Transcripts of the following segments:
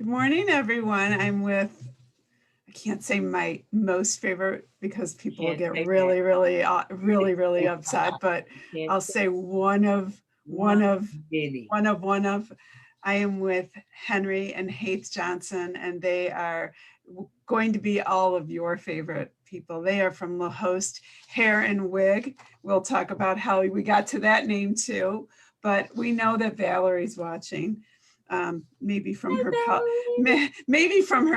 Good morning, everyone. I'm with, I can't say my most favorite because people will get really upset, but I'll say one of. I am with Henry and Haith Johnson, and they are going to be all of your favorite people. They are from Le'Host Hair and Wig. We'll talk about how we got to that name too, but we know that Valerie's watching. Maybe from her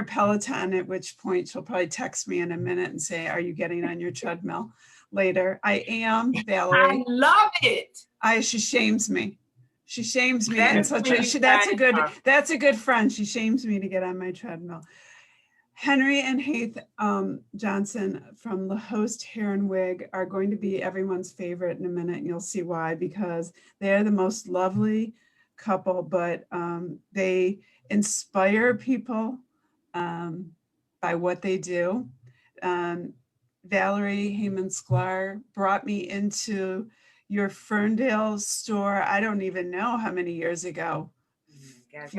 Peloton, at which point she'll probably text me in a minute and say, "Are you getting on your treadmill?" Later. I am Valerie. I love it. She shames me. She shames me in such a that's a good friend. She shames me to get on my treadmill. Henry and Haith Johnson from Le'Host Hair and Wig are going to be everyone's favorite in a minute, and you'll see why, because they are the most lovely couple, but they inspire people by what they do. Valerie Heyman-Sklar brought me into your Ferndale store. I don't even know how many years ago. Gosh,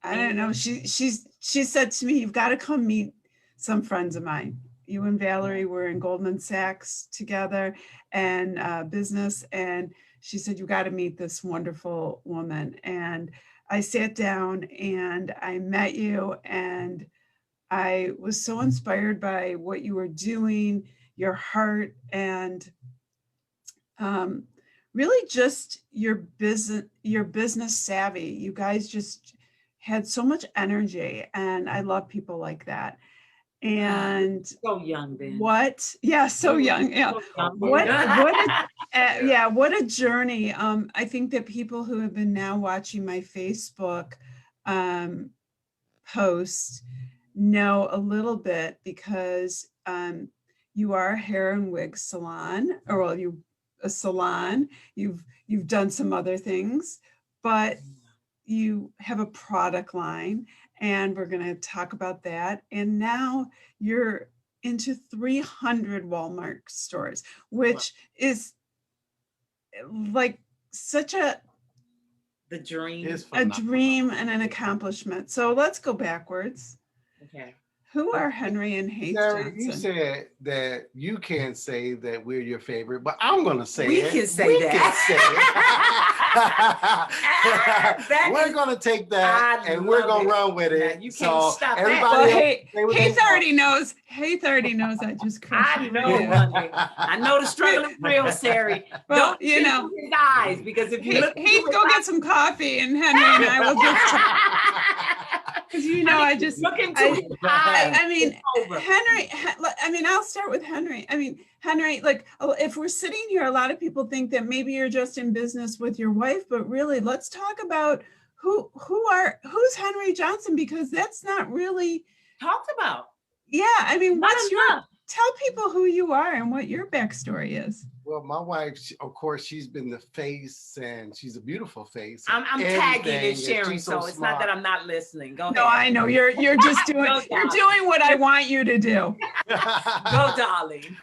I don't know. She said to me, "You've got to come meet some friends of mine." You and Valerie were in Goldman Sachs together and business, and she said, "You got to meet this wonderful woman." And I sat down and I met you, and I was so inspired by what you were doing, your heart, and really just your business savvy. You guys just had so much energy, and I love people like that. And so young then. So young. Yeah. What a journey. I think that people who have been now watching my Facebook posts know a little bit, because you are a hair and wig salon, or a salon. You've done some other things, but you have a product line, and we're going to talk about that. And now you're into 300 Walmart stores, which is like such a dream and an accomplishment. So let's go backwards. Okay. Who are Henry and Haith Johnson? You said that you can't say that we're your favorite, but I'm going to say we can say that. We're going to take that and we're going to run with it. You can't stop everybody that. Haith already knows. Haith already knows I just crushed it. I know the struggle is real, Sari. Well, don't his eyes, because if you Haith, go get some coffee, and Henry and I will just because I just look into his eyes. Henry, I'll start with Henry. Henry, like, if we're sitting here, a lot of people think that maybe you're just in business with your wife, but really, let's talk about who's Henry Johnson, because that's not really talked about. Yeah, tell people who you are and what your backstory is. Well, my wife, of course, she's been the face, and she's a beautiful face. I'm tagging and sharing, so it's not that I'm not listening. Go ahead. No, I know you're just doing you're doing what I want you to do. Go, darling.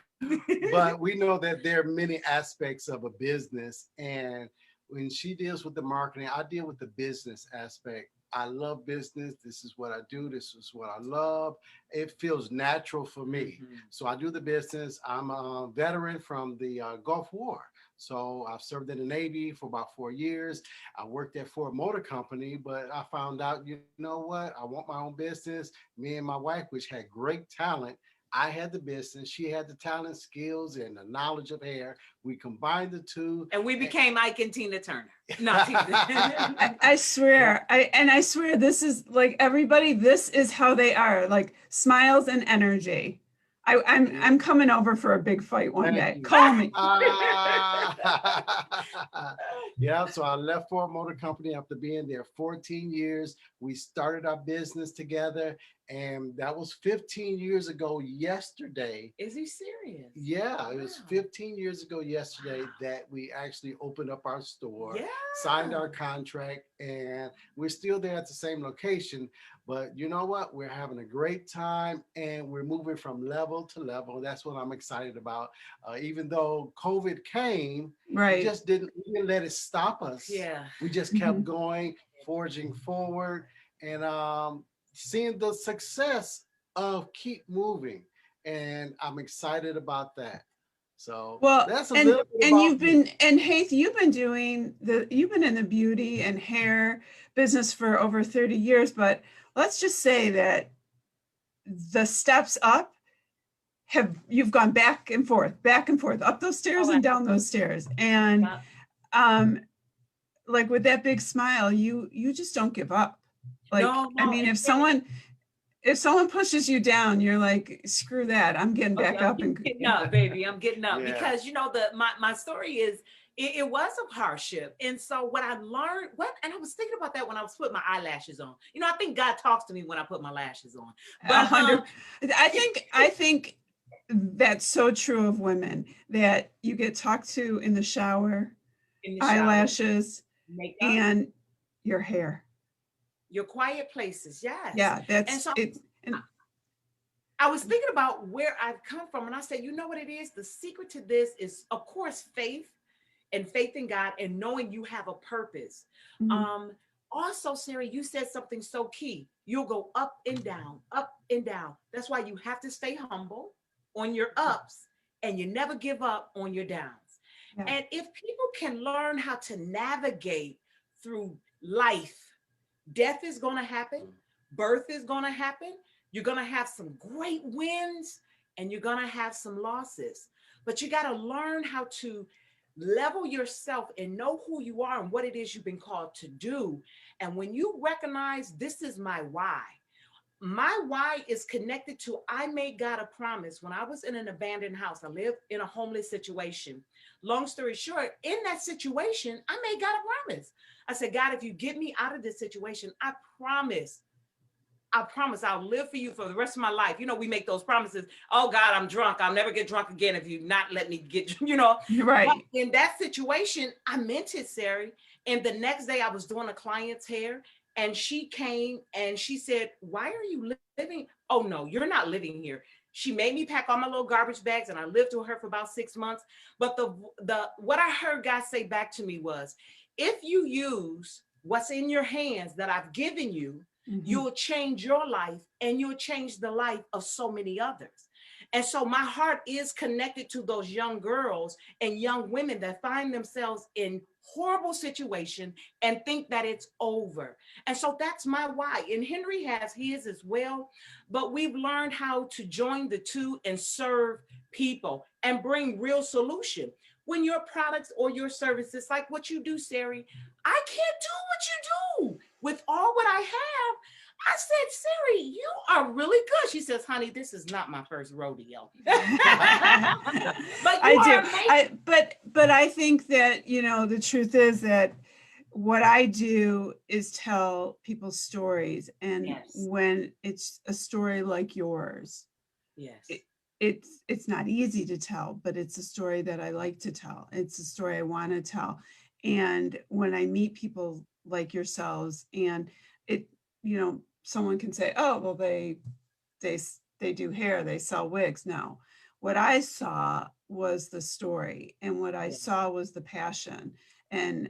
But we know that there are many aspects of a business, and when she deals with the marketing, I deal with the business aspect. I love business. This is what I do. This is what I love. It feels natural for me. Mm-hmm. So I do the business. I'm a veteran from the Gulf War. So I've served in the Navy for about 4 years. I worked at Ford Motor Company, but I found out, you know what? I want my own business. Me and my wife, which had great talent, I had the business, she had the talent, skills, and the knowledge of hair. We combined the two. And we became Ike and Tina Turner. No, I swear, I swear this is like everybody, this is how they are, like smiles and energy. I'm coming over for a big fight one day. Call me. Yeah, so I left Ford Motor Company after being there 14 years. We started our business together, and that was 15 years ago yesterday. Is he serious? Yeah, it was 15 years ago yesterday that we actually opened up our store, signed our contract, and we're still there at the same location. But you know what? We're having a great time, and we're moving from level to level. That's what I'm excited about. Even though COVID came, we didn't let it stop us. Yeah. We just kept going, forging forward. and seeing the success of Keep Moving. And I'm excited about that. So Well, that's a and little bit about me. Haith, you've been in the beauty and hair business for over 30 years, but let's just say that the steps up you've gone back and forth, up those stairs and down those stairs. And like with that big smile, you just don't give up. Like, No, I mean, if someone pushes you down, you're like, screw that, I'm getting back up. I'm getting up, baby. I'm getting up. Yeah. Because my story is it was a hardship. And so what I learned, and I was thinking about that when I was putting my eyelashes on. I think God talks to me when I put my lashes on. But I think that's so true of women, that you get talked to in the shower, eyelashes, makeup, and your hair. Your quiet places, yes. Yeah, that's and so it. And I was thinking about where I've come from, and I said, you know what it is? The secret to this is, of course, faith in God, and knowing you have a purpose. Also, Sarah, you said something so key. You'll go up and down, up and down. That's why you have to stay humble on your ups, and you never give up on your downs. Yeah. And if people can learn how to navigate through life, death is going to happen, birth is going to happen. You're going to have some great wins, and you're going to have some losses. But you got to learn how to level yourself and know who you are and what it is you've been called to do. And when you recognize, this is my why is connected to, I made God a promise when I was in an abandoned house. I lived in a homeless situation. Long story short, in that situation, I made God a promise. I said, God, if you get me out of this situation, I promise I'll live for you for the rest of my life. We make those promises. Oh God, I'm drunk. I'll never get drunk again if you not let me get, Right. But in that situation, I meant it, Sari. And the next day I was doing a client's hair, and she came and she said, why are you living? Oh no, you're not living here. She made me pack all my little garbage bags, and I lived with her for about 6 months. But what I heard God say back to me was, if you use what's in your hands that I've given you, you'll change your life, and you'll change the life of so many others. And so my heart is connected to those young girls and young women that find themselves in horrible situation and think that it's over. And so that's my why. And Henry has his as well, but we've learned how to join the two and serve people and bring real solution. When your products or your services, like what you do, Sari, I can't do what you do with all what I have. I said, Sari, you are really good. She says, honey, this is not my first rodeo. But I think that, the truth is that what I do is tell people stories. And when it's a story like yours, it's not easy to tell, but it's a story that I like to tell. It's a story I want to tell. And when I meet people like yourselves, and someone can say, oh, well, they do hair, they sell wigs. No, what I saw was the story, and what I saw was the passion, and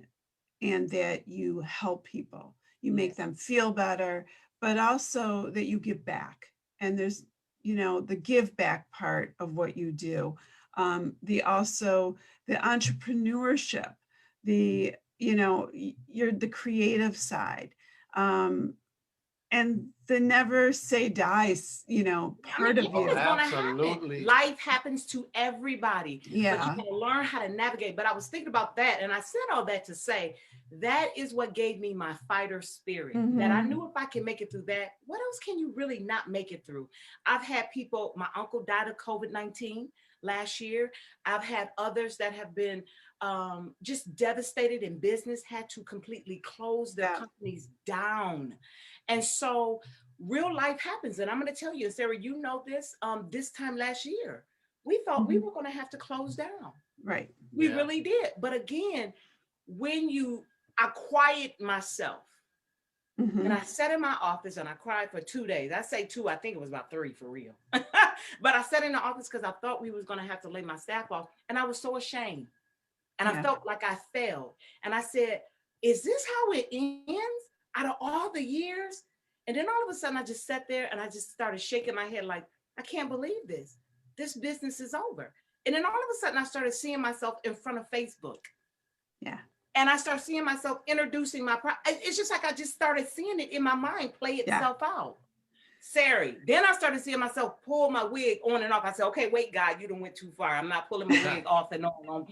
that you help people, you make them feel better, but also that you give back. And there's, the give back part of what you do. The entrepreneurship, you're the creative side. And the never say die, part of you. Absolutely. Life happens to everybody. Yeah. But you gotta learn how to navigate. But I was thinking about that, and I said all that to say, that is what gave me my fighter spirit. That I knew if I can make it through that, what else can you really not make it through? I've had people, my uncle died of COVID-19 last year. I've had others that have been just devastated in business, had to completely close their companies down. And so real life happens. And I'm going to tell you, Sarah, this time last year, we thought we were going to have to close down. Right. We really did. But again, I quiet myself, and I sat in my office and I cried for 2 days. I say 2, I think it was about 3 for real. But I sat in the office because I thought we was going to have to lay my staff off. And I was so ashamed. And I felt like I failed. And I said, is this how it ends? Out of all the years? And then all of a sudden I just sat there and I just started shaking my head like, I can't believe this. This business is over. And then all of a sudden I started seeing myself in front of Facebook. Yeah. And I started seeing myself introducing my product. It's just like I just started seeing it in my mind play itself out. Sari. Then I started seeing myself pull my wig on and off. I said, okay, wait, God, you done went too far. I'm not pulling my wig off and on.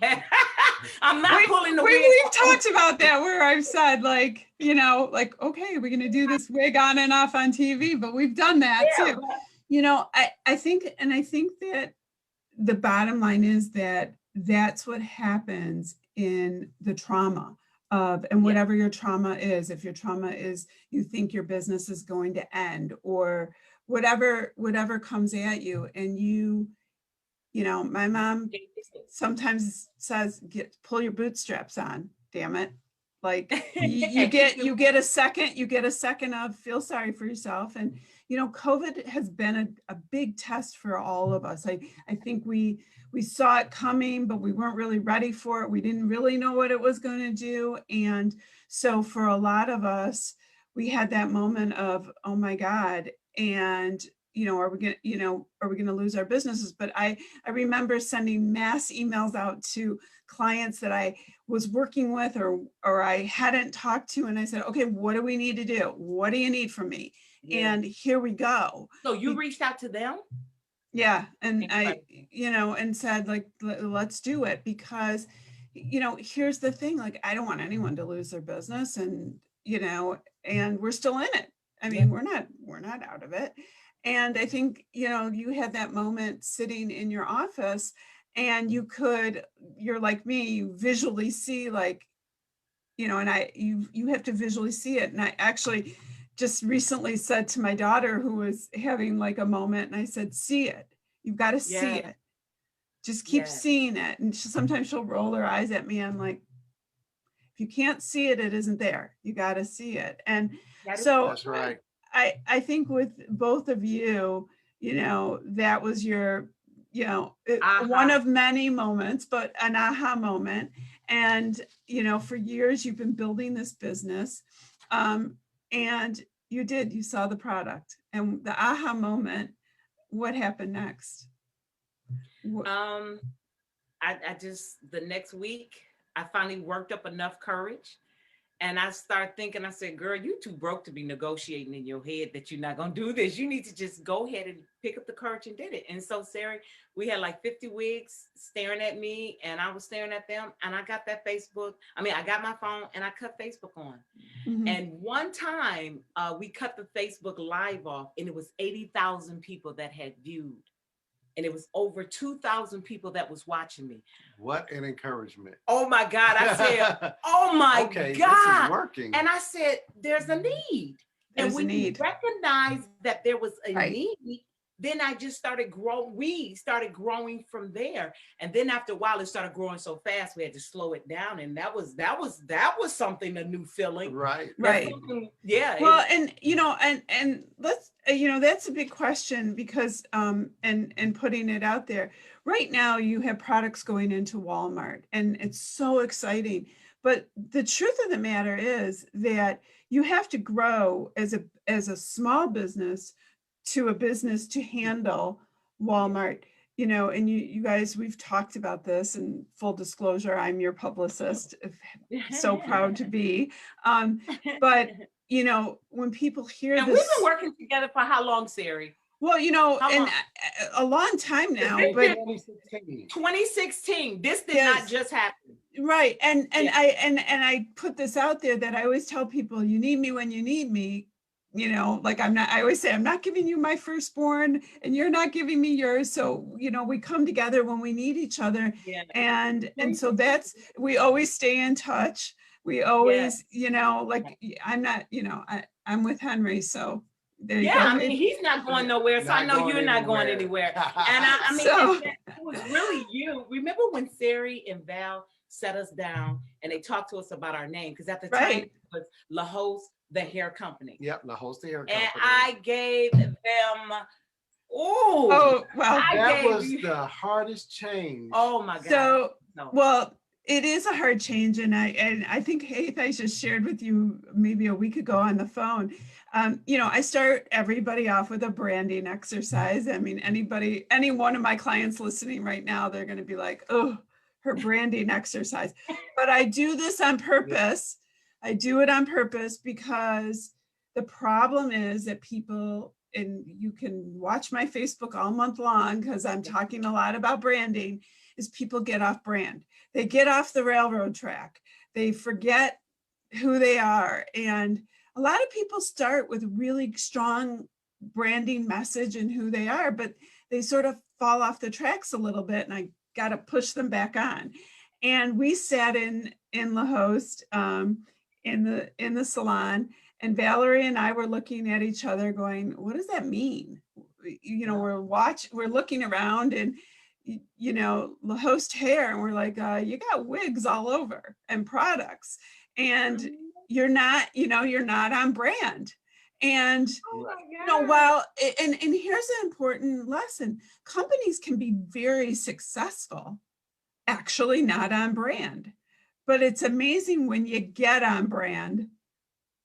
I'm not pulling the wig We've off. talked about that where I've said like, you know, like, okay, we're going to do this wig on and off on TV, but we've done that too. But, you know, I think that the bottom line is that that's what happens in the trauma of, and whatever your trauma is, if your trauma is, you think your business is going to end or whatever comes at you. And you know, my mom sometimes says, pull your bootstraps on, damn it. Like you get a second of feel sorry for yourself. And, you know, COVID has been a big test for all of us. I think we saw it coming, but we weren't really ready for it. We didn't really know what it was going to do. And so for a lot of us, we had that moment of, oh my God. And, you know, are we going to lose our businesses? But I remember sending mass emails out to clients that I was working with or I hadn't talked to. And I said, okay, what do we need to do? What do you need from me? Yeah. And here we go. So you reached out to them? Yeah. And I, you know, and said like, let's do it because, you know, here's the thing, like, I don't want anyone to lose their business and, you know, and we're still in it. I mean, we're not out of it. And I think, you know, you had that moment sitting in your office and you're like me, you visually see like, you know, and you have to visually see it. And I actually just recently said to my daughter who was having like a moment and I said, see it, you've got to see it. Just keep seeing it. And sometimes she'll roll her eyes at me. I'm like, if you can't see it, it isn't there. You got to see it. And so that's right. I think with both of you, you know, that was your, you know, one of many moments, but an aha moment. And, you know, for years you've been building this business and you saw the product and the aha moment. What happened next? I just, the next week, I finally worked up enough courage. And I started thinking, I said, girl, you too broke to be negotiating in your head that you're not going to do this. You need to just go ahead and pick up the courage and did it. And so, Sari, we had like 50 wigs staring at me and I was staring at them. And I got that I got my phone and I cut Facebook on. Mm-hmm. And one time we cut the Facebook live off and it was 80,000 people that had viewed. And it was over 2,000 people that was watching me. What an encouragement. Oh my God. I said, oh my God. This is working. And I said, there's a need. And when you recognize that there was a need, then I just started growing. We started growing from there. And then after a while, it started growing so fast, we had to slow it down. And that was something, a new feeling. Right. Yeah. Well, and, you know, and let's, you know, that's a big question because, and putting it out there right now, you have products going into Walmart and it's so exciting. But the truth of the matter is that you have to grow as a small business to a business to handle Walmart, you know, and you guys, we've talked about this and full disclosure, I'm your publicist, so proud to be. But, you know, when people hear and this. We've been working together for how long, Sari? Well, you know, and a long time now, but 2016, this did not just happen. Right. And I put this out there that I always tell people, you need me when you need me. You know, like I always say, I'm not giving you my firstborn and you're not giving me yours. So, you know, we come together when we need each other. Yeah. And so we always stay in touch. We always, you know, like I'm not, you know, I'm with Henry. So there you go. I mean, he's not going nowhere. So I know you're not going anywhere. And I mean, it was really you. Remember when Sari and Val set us down and they talked to us about our name? Because at the time it was Le'Host the hair company. Yep, Le'Host Hair Company. And I gave them, well, that was the hardest change. Oh my God. So, well, It is a hard change, and I think Haith, I just shared with you maybe a week ago on the phone. I start everybody off with a branding exercise. I mean, any one of my clients listening right now, they're going to be like, "Oh, her branding exercise." But I do this on purpose. I do it on purpose because the problem is that people, and you can watch my Facebook all month long because I'm talking a lot about branding, is people get off brand. They get off the railroad track. They forget who they are. And a lot of people start with really strong branding message and who they are, but they sort of fall off the tracks a little bit, and I got to push them back on. And we sat in Le'Host in the salon, and Valerie and I were looking at each other going, what does that mean? We're looking around, and Le'Host Hair, and we're like, you got wigs all over and products, and you're not on brand. And and here's an important lesson: companies can be very successful actually not on brand, but it's amazing when you get on brand.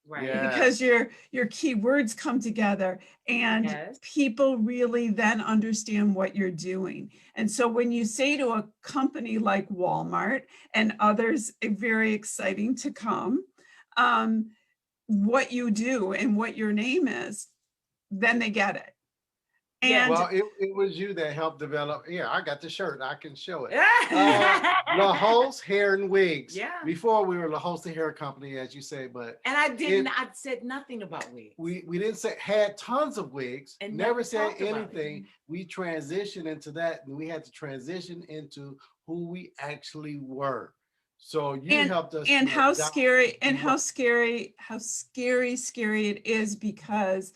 Right. Yes. Because your keywords come together, and people really then understand what you're doing. And so when you say to a company like Walmart and others, very exciting to come, what you do and what your name is, then they get it. And well, it was you that helped develop. Yeah, I got the shirt. I can show it. Le'Host Hair and Wigs. Yeah. Before we were Le'Host Hair Company, as you say, but I said nothing about wigs. We didn't say had tons of wigs and never said anything. We transitioned into that, and we had to transition into who we actually were. So you helped us. And how scary it is, because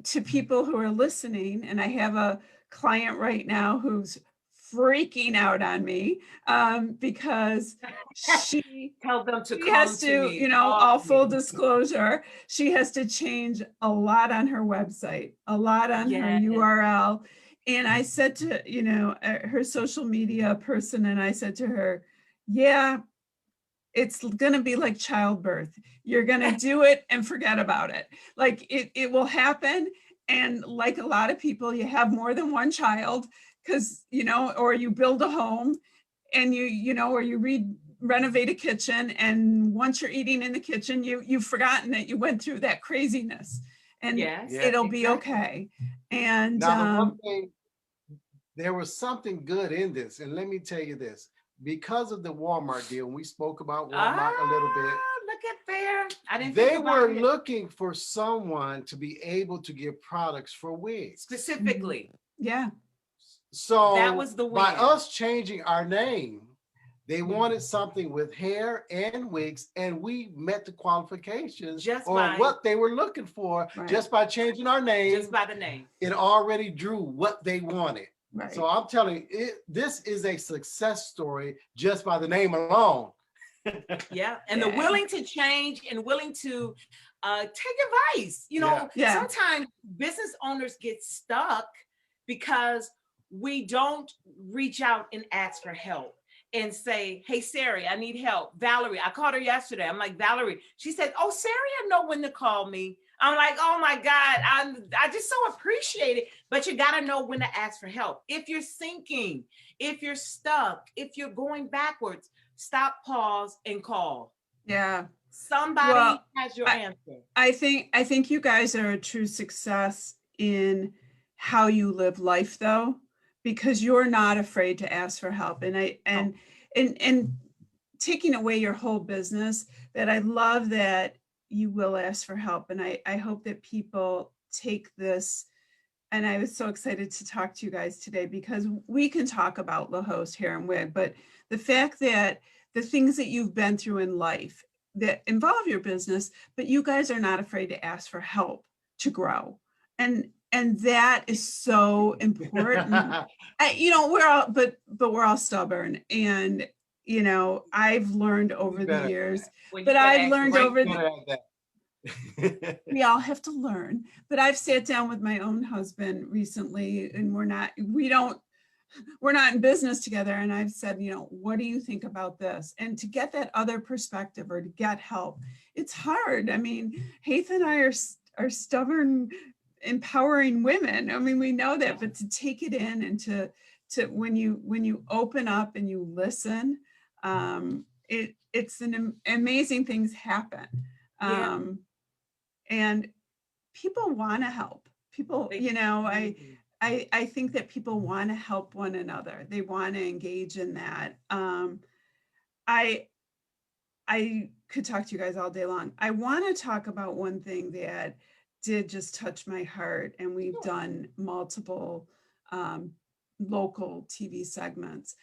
to people who are listening, and I have a client right now who's freaking out on me because she tell them to she has to, all full disclosure, she has to change a lot on her website, a lot on her URL. And I said to, her social media person, and I said to her, yeah, it's going to be like childbirth. You're going to do it and forget about it. Like it will happen. And like a lot of people, you have more than one child because, or you build a home and or you renovate a kitchen. And once you're eating in the kitchen, you've forgotten that you went through that craziness, and it'll be okay. And now, the one thing, there was something good in this. And let me tell you this. Because of the Walmart deal, we spoke about Walmart a little bit. Look at there. They were looking for someone to be able to give products for wigs. Specifically. Yeah. So that was the by us changing our name, they wanted something with hair and wigs, and we met the qualifications what they were looking for just by changing our name. Just by the name. It already drew what they wanted. Right. So I'm telling you, this is a success story just by the name alone. And the willing to change and willing to take advice. Sometimes business owners get stuck because we don't reach out and ask for help and say, hey, Sari, I need help. Valerie, I called her yesterday. I'm like, Valerie. She said, oh, Sari, I know when to call me. I'm like, oh my God, I just so appreciate it. But you got to know when to ask for help. If you're sinking, if you're stuck, if you're going backwards, stop, pause, and call. Yeah. Somebody has your answer. I think you guys are a true success in how you live life, though, because you're not afraid to ask for help. And taking away your whole business, that I love that you will ask for help. And I hope that people take this. And I was so excited to talk to you guys today, because we can talk about Le'Host Hair and Wig, but the fact that the things that you've been through in life that involve your business, but you guys are not afraid to ask for help to grow. And that is so important. We're all, but we're all stubborn. And I've learned over the years, but I've learned over we all have to learn. But I've sat down with my own husband recently, and we're not in business together. And I've said, you know, what do you think about this? And to get that other perspective or to get help, it's hard. I mean, Haith and I are stubborn, empowering women. I mean, we know that, but to take it in and to when you open up and you listen, it's an amazing things happen. And people want to help. People, you know, I think that people want to help one another. They want to engage in that. I could talk to you guys all day long. I want to talk about one thing that did just touch my heart, and we've done multiple local TV segments.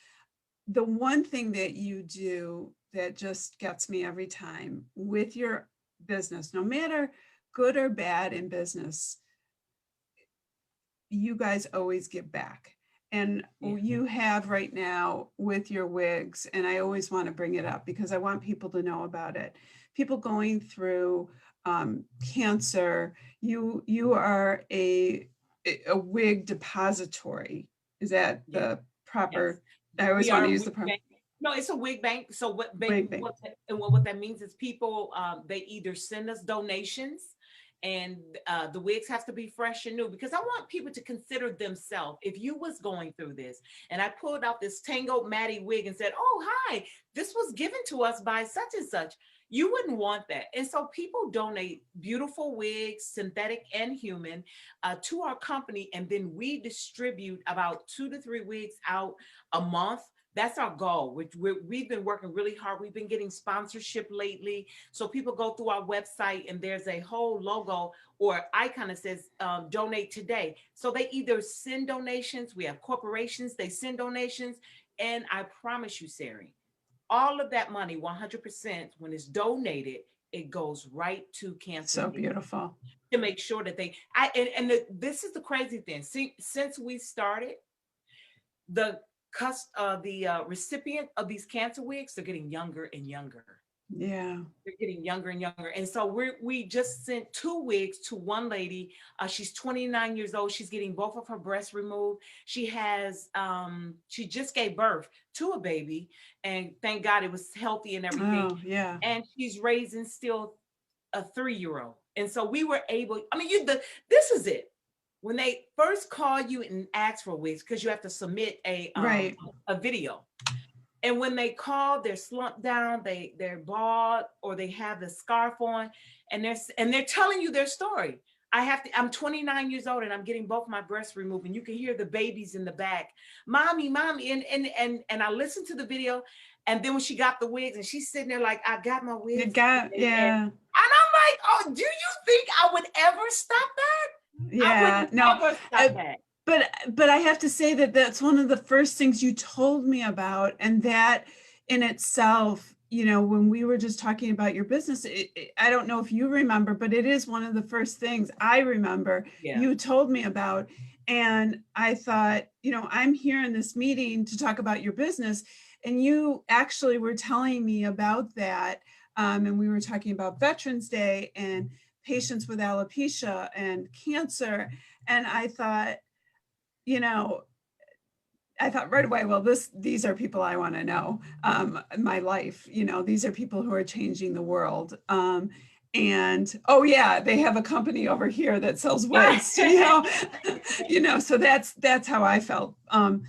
The one thing that you do that just gets me every time with your business, no matter good or bad in business, you guys always give back. And you have right now with your wigs, and I always want to bring it up because I want people to know about it. People going through cancer, you are a wig depository. Is that the proper? I always want to use the proper. No, it's a wig bank. So what that means is people, they either send us donations, and the wigs have to be fresh and new, because I want people to consider themselves. If you was going through this and I pulled out this Tango Maddie wig and said, oh, hi, this was given to us by such and such, you wouldn't want that. And so people donate beautiful wigs, synthetic and human, to our company. And then we distribute about 2 to 3 wigs out a month. That's our goal, which we've been working really hard. We've been getting sponsorship lately. So people go through our website and there's a whole logo or icon that says donate today. So they either send donations. We have corporations, they send donations. And I promise you, Sari, all of that money, 100%, when it's donated, it goes right to cancer. So beautiful. To make sure that this is the crazy thing. See, since we started, the recipient of these cancer wigs, they're getting younger and younger. Yeah, they're getting younger and younger. And so we just sent 2 wigs to one lady. She's 29 years old. She's getting both of her breasts removed. She has she just gave birth to a baby, and thank God it was healthy and everything. Oh, yeah. And she's raising still a 3-year-old. And so we were able, I mean, this is it. When they first call you and ask for wigs, because you have to submit a video. And when they call, they're slumped down, they're bald, or they have the scarf on, and they're telling you their story. I'm 29 years old and I'm getting both my breasts removed, and you can hear the babies in the back, mommy, and I listened to the video, and then when she got the wigs and she's sitting there like, I got my wigs. And I'm like, oh, do you think I would ever stop that? Yeah, no, but I have to say that that's one of the first things you told me about, and that in itself, you know, when we were just talking about your business, I don't know if you remember, but it is one of the first things I remember you told me about. And I thought, you know, I'm here in this meeting to talk about your business, and you actually were telling me about that, and we were talking about Veterans Day and patients with alopecia and cancer. And I thought, you know, right away, well, these are people I want to know, my life, you know, these are people who are changing the world. And oh yeah, they have a company over here that sells wigs, you know, so that's how I felt. And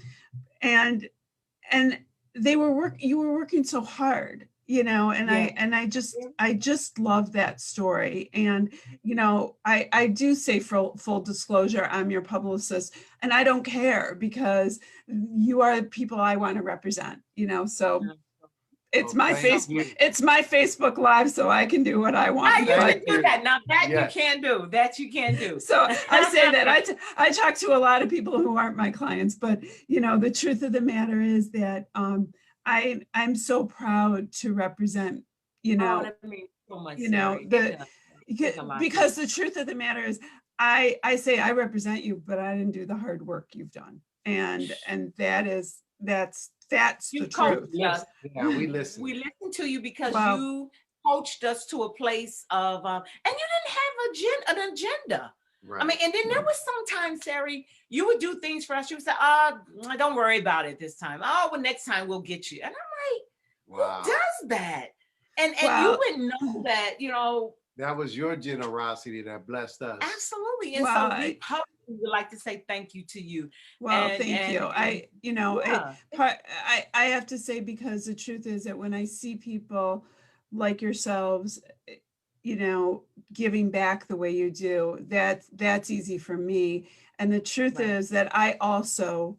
you were working so hard, you know, and I just love that story. And, you know, I do say full disclosure, I'm your publicist, and I don't care, because you are the people I want to represent, you know, so it's my Facebook Live, so I can do what I want. You can do that. Now you can do. So I say that I talk to a lot of people who aren't my clients, but, you know, the truth of the matter is that, I'm so proud to represent, you know, that means so much, you know, because the truth of the matter is I say I represent you, but I didn't do the hard work you've done. And that's the truth. Yes. Yeah, we listen. We listen to you because you coached us to a place of, and you didn't have an agenda. Right. I mean, and then there was sometimes, Sari, you would do things for us. You would say, don't worry about it this time. Oh, well, next time we'll get you. And I'm like, Wow. who does that? And you Well, wouldn't know that, you know. That was your generosity that blessed us. Absolutely. And well, so we publicly would like to say thank you to you. well, And thank you. yeah. I have to say, because the truth is that when I see people like yourselves, giving back the way you do, that's easy for me. And the truth Right. is that I also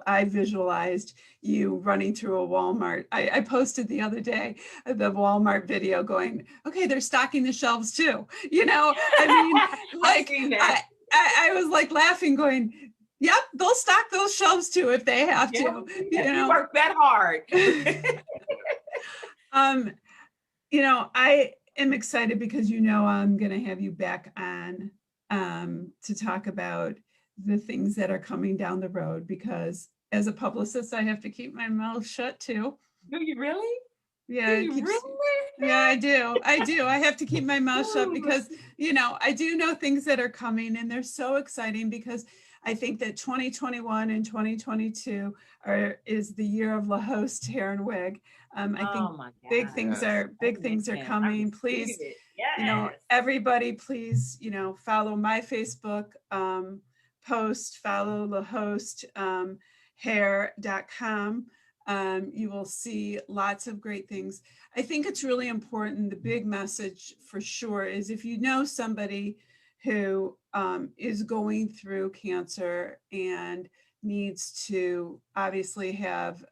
I visualized you running through a Walmart. I posted the other day the Walmart video going, okay, they're stocking the shelves too. I mean, like I was like laughing, going, yep, they'll stock those shelves too if they have to. You work that hard. I am excited because I'm going to have you back on to talk about the things that are coming down the road, because as a publicist, I have to keep my mouth shut too. Do you really? Yeah, yeah, I do. I have to keep my mouth shut because, I do know things that are coming, and they're so exciting, because I think that 2021 and 2022 is the year of Le'Host Hair and Wig. I think big things are coming. Please, everybody, please, follow my Facebook post, follow Le'Host hair.com. You will see lots of great things. I think it's really important. The big message for sure is, if you know somebody who is going through cancer and needs to obviously have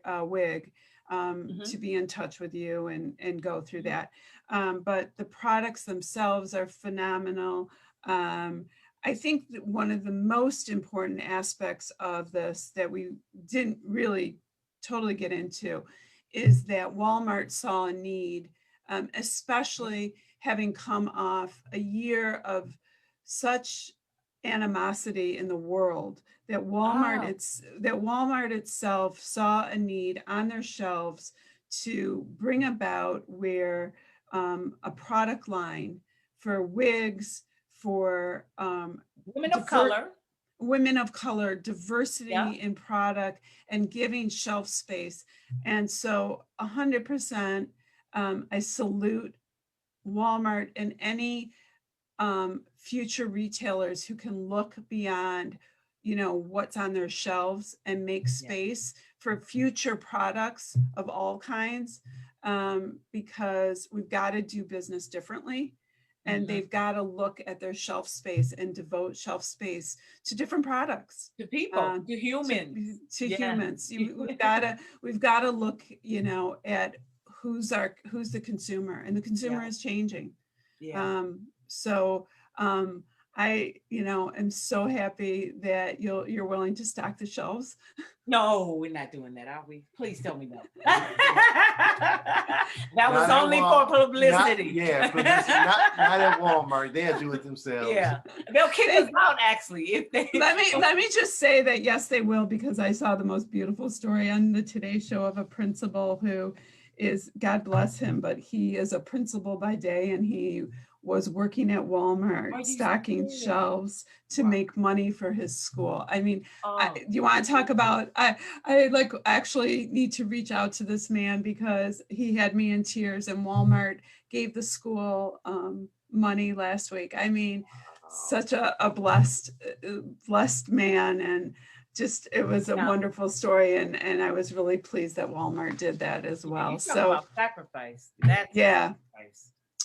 a wig, to be in touch with you and go through that. But the products themselves are phenomenal. I think that one of the most important aspects of this that we didn't really totally get into is that Walmart saw a need, especially having come off a year of such animosity in the world, that Walmart itself saw a need on their shelves to bring about where a product line for wigs, for women of color, diversity in product, and giving shelf space. And so 100%, I salute Walmart and any future retailers who can look beyond, what's on their shelves and make space for future products of all kinds, because we've got to do business differently. And they've got to look at their shelf space and devote shelf space to different products, to people, to humans, humans. We've got to look, at who's the consumer, and the consumer is changing. I, am so happy that you're willing to stock the shelves. No, we're not doing that, are we? Please tell me no. That was only for publicity. Publicity. Not at Walmart. They'll do it themselves. Yeah, they'll kick us out actually if they. Let me just say that yes, they will, because I saw the most beautiful story on the Today Show of a principal who is, God bless him, but he is a principal by day, and he was working at Walmart stocking shelves to make money for his school. I mean, you want to talk about, I like actually need to reach out to this man, because he had me in tears, and Walmart gave the school money last week. I mean, such a blessed man, and just, it was a wonderful story, and I was really pleased that Walmart did that as well. So about sacrifice. That's sacrifice.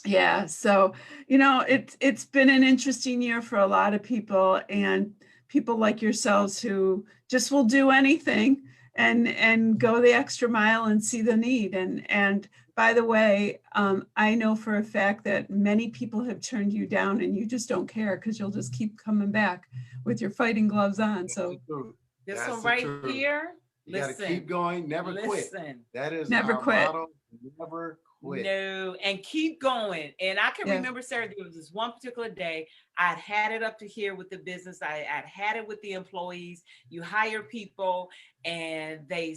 Yeah. So, it's been an interesting year for a lot of people, and people like yourselves who just will do anything and go the extra mile and see the need. And by the way, I know for a fact that many people have turned you down, and you just don't care, because you'll just keep coming back with your fighting gloves on. So this one right here. You got to keep going, never quit. That is never our quit. motto, never quit. No, and keep going. And I can Yeah. remember, Sarah, there was this one particular day, I'd had it up to here with the business. I'd had it with the employees. You hire people and they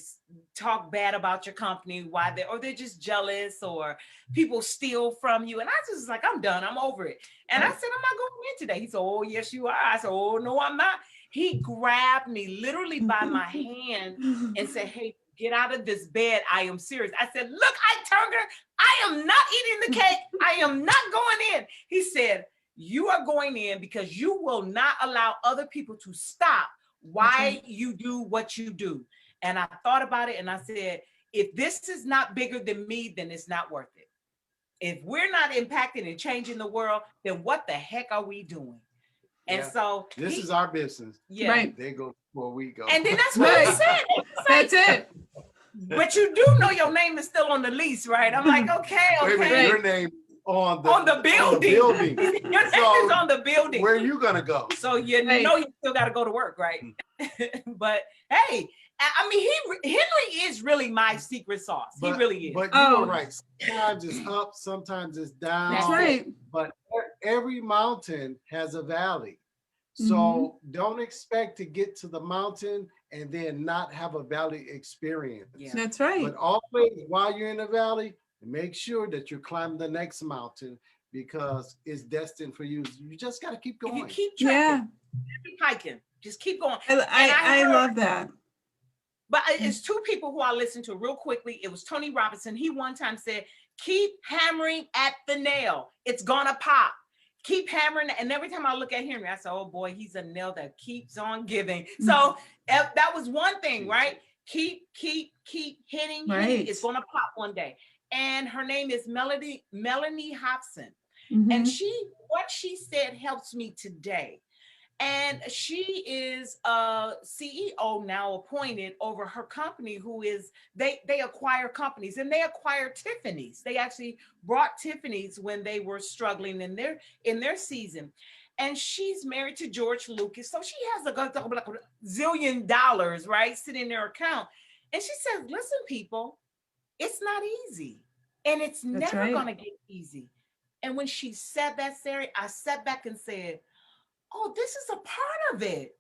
talk bad about your company, why they're just jealous, or people steal from you. And I just was like, I'm done. I'm over it. And I said, I'm not going in today. He said, oh, yes, you are. I said, oh, no, I'm not. He grabbed me literally by my hand and said, hey, get out of this bed. I am serious. I said, look, I told her, I am not eating the cake. I am not going in. He said, you are going in because you will not allow other people to stop why you do what you do. And I thought about it and I said, if this is not bigger than me, then it's not worth it. If we're not impacting and changing the world, then what the heck are we doing? And so this is our business. Yeah. Right. They go before we go. And then that's what he said. That's it. But you do know your name is still on the lease, right? I'm like, okay. Wait, your name on the building. Your name is on the building. Where are you gonna go? So you know you still got to go to work, right? But hey, I mean, Henry is really my secret sauce. He really is. But you were right. Sometimes it's up, sometimes it's down. That's right. But every mountain has a valley. So don't expect to get to the mountain and then not have a valley experience. Yeah. That's right. But always, while you're in the valley, make sure that you're climbing the next mountain because it's destined for you. You just got to keep going. If you keep tracking, keep hiking, just keep going. I love that. But it's two people who I listened to real quickly. It was Tony Robinson. He one time said, keep hammering at the nail. It's gonna pop. Keep hammering. And every time I look at Henry, I say, oh boy, he's a nail that keeps on giving. So that was one thing, right? Keep hitting. Right. It's gonna pop one day. And her name is Melanie Hobson. And what she said helps me today. And she is a CEO now appointed over her company, who is, they acquire companies, and they acquired Tiffany's. They actually brought Tiffany's when they were struggling in their season. And she's married to George Lucas. So she has a zillion dollars, right, sitting in her account. And she says, listen, people, it's not easy. And it's never going to get easy. And when she said that, Sarah, I sat back and said, oh, this is a part of it.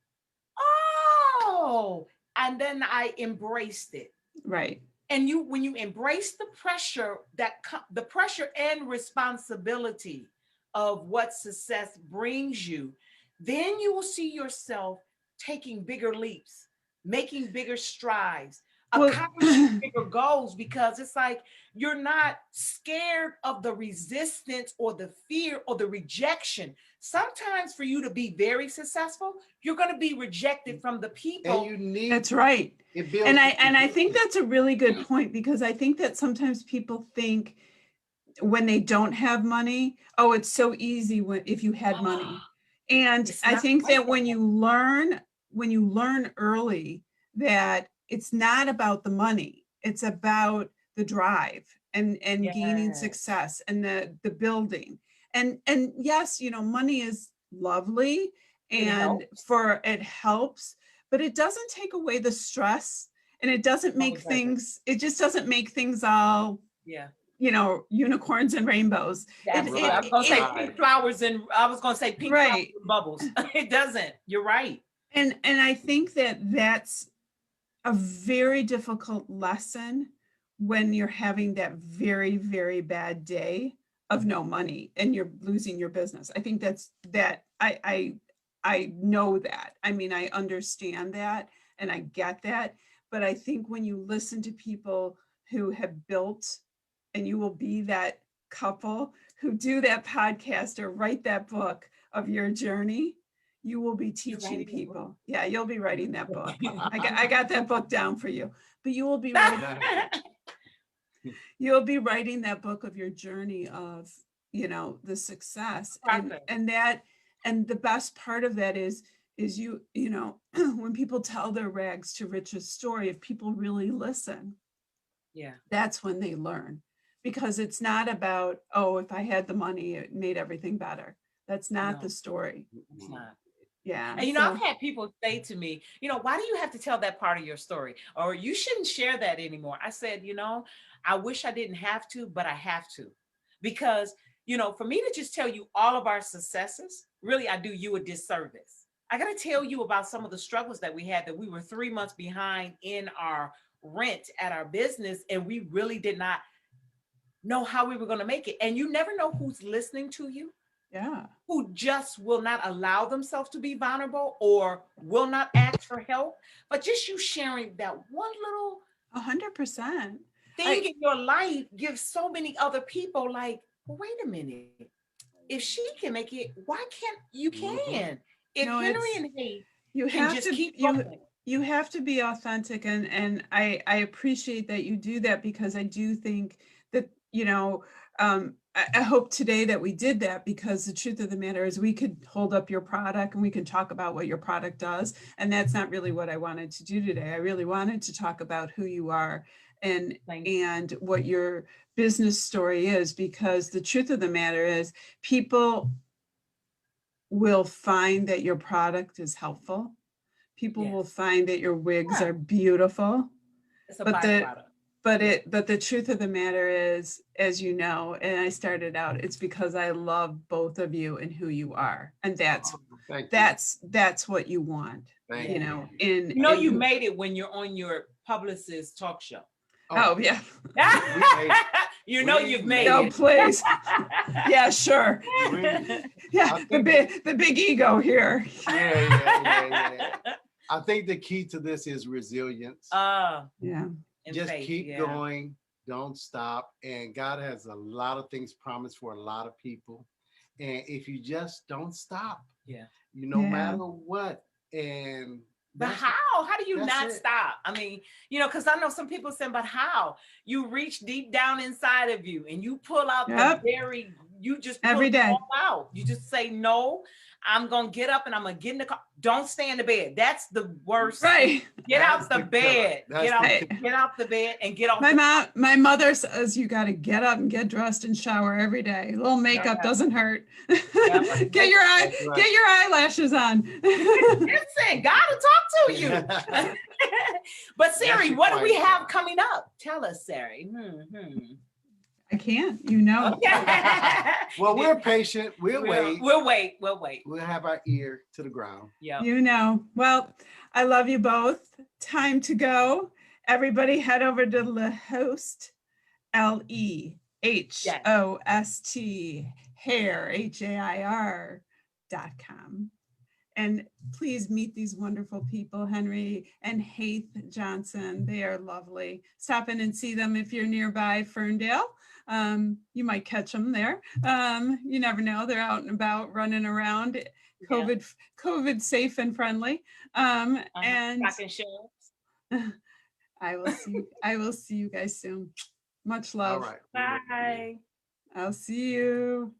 Oh, and then I embraced it. Right. And when you embrace the pressure, the pressure and responsibility of what success brings you, then you will see yourself taking bigger leaps, making bigger strides, accomplishing bigger goals, because it's like you're not scared of the resistance or the fear or the rejection. Sometimes for you to be very successful, you're going to be rejected from the people. And you need that's right. And I think that's a really good point, because I think that sometimes people think when they don't have money, oh, it's so easy if you had money. And I think that when you learn early that it's not about the money, it's about the drive and gaining success and the building. And yes, money is lovely and it helps, but it doesn't take away the stress, and it doesn't make it just doesn't make things all, unicorns and rainbows. I was going to say pink flowers, and I was going to say pink flowers and bubbles. It doesn't. You're right. And I think that's a very difficult lesson when you're having that very, very bad day of no money and you're losing your business. I think I know that. I mean, I understand that and I get that. But I think when you listen to people who have built, and you will be that couple who do that podcast or write that book of your journey, you will be teaching people. Yeah, you'll be writing that book. I got that book down for you. But you will be writing that book of your journey of, the success. And the best part of that is when people tell their rags to riches story, if people really listen, that's when they learn. Because it's not about, oh, if I had the money, it made everything better. That's not the story. It's not. Yeah. And I've had people say to me, why do you have to tell that part of your story? Or you shouldn't share that anymore. I said, I wish I didn't have to, but I have to. because, you know, for me to just tell you all of our successes, really, I do you a disservice. I got to tell you about some of the struggles that we had, that we were 3 months behind in our rent at our business, and we really did not know how we were going to make it. And you never know who's listening to you. Yeah. Who just will not allow themselves to be vulnerable or will not ask for help. But just you sharing that one little 100%. thing in your life gives so many other people like, well, wait a minute. If she can make it, why can't you can? If No, Henry and Haith you can have just to keep going. you have to be authentic, and I appreciate that you do that, because I do think that, you know, I hope today that we did that, because the truth of the matter is we could hold up your product and we can talk about what your product does. And that's not really what I wanted to do today. I really wanted to talk about who you are and what your business story is, because the truth of the matter is people will find that your product is helpful. People will find that your wigs are beautiful. It's a but byproduct. But the truth of the matter is, as you know, and I started out, it's because I love both of you and who you are, and that's what you want. You know, you made it when you're on your publicist talk show. Oh yeah. You know you've made it. No, please. Yeah, sure. Yeah, the big ego here. Yeah. I think the key to this is resilience. Yeah. Just keep going. Don't stop. And God has a lot of things promised for a lot of people. And if you just don't stop, no matter what. And but how do you not stop? I mean, you know, because I know some people saying, but how? You reach deep down inside of you and you pull out the you just pull every day it all out. You just say, no, I'm going to get up and I'm going to get in the car. Don't stay in the bed. That's the worst. Right. Get out the bed. Get out the bed and get off. My mother says you got to get up and get dressed and shower every day. A little makeup doesn't hurt. Get your eyelashes on. Listen, God will talk to you. But Sari, what do we have coming up? Tell us, Sari. I can't, you know. Well, we're patient. We'll wait. We'll wait. We'll have our ear to the ground. Yeah. You know. Well, I love you both. Time to go. Everybody head over to Le'Host, LEHOST, hair, HAIR.com. And please meet these wonderful people, Henry and Haith Johnson. They are lovely. Stop in and see them if you're nearby Ferndale. You might catch them there. You never know. They're out and about, running around, COVID safe and friendly. And I will see you guys soon. Much love. All right. Bye. I'll see you.